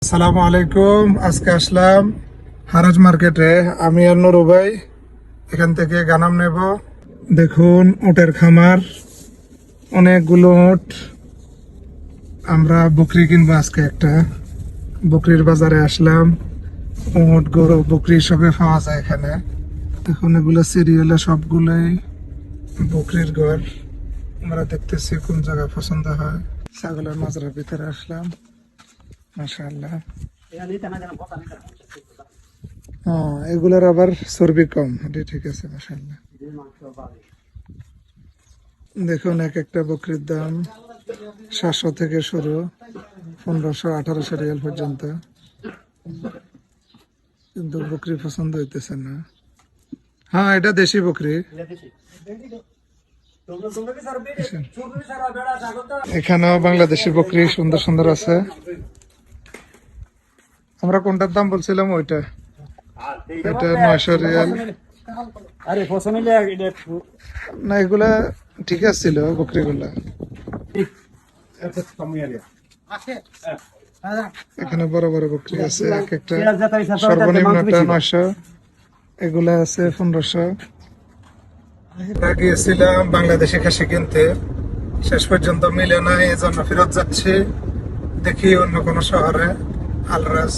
আসসালামু আলাইকুম। আজকে আসলাম হারাজ মার্কেটে, আমি আর নুরু ভাই। এখান থেকে গানাম নেব। দেখুন উটের খামার, অনেকগুলো উট। আমরা বকরি কিনবো আজকে একটা। বকরির বাজারে আসলাম। উট, গরু, বকরি সবে পাওয়া যায় এখানে। দেখুন এগুলো সিরিয়ালে সবগুলোই বকরির ঘর। আমরা দেখতেছি কোন জায়গা পছন্দ হয়। ছাগলের মাজরার ভিতরে আসলাম। মাশাআল্লাহ। এগুলোর আবার চর্বি কম, এটা ঠিক আছে। মাশাআল্লাহ। দেখুন এক একটা বকরির দাম 700 থেকে শুরু, 1500-1800 রিয়াল পর্যন্ত। কিন্তু বকরি পছন্দ হইতেছে না। হ্যাঁ, এটা দেশি বকরি। এখানেও বাংলাদেশি বকরি সুন্দর সুন্দর আছে। আমরা কোনটার দাম বলছিলাম? ওইটা, এটা 900 রিয়াল। না, এগুলা ঠিক আছিল বকরিগুলা। এখানে বড় বড় বকরি আছে, এক একটা সর্বনিম্নটা 900, এগুলা আছে 1500। গিয়েছিলাম বাংলাদেশি খাসি কিনতে, শেষ পর্যন্ত মিলে না, এই জন্য ফেরত যাচ্ছি। দেখি অন্য কোনো শহরে আলরাজ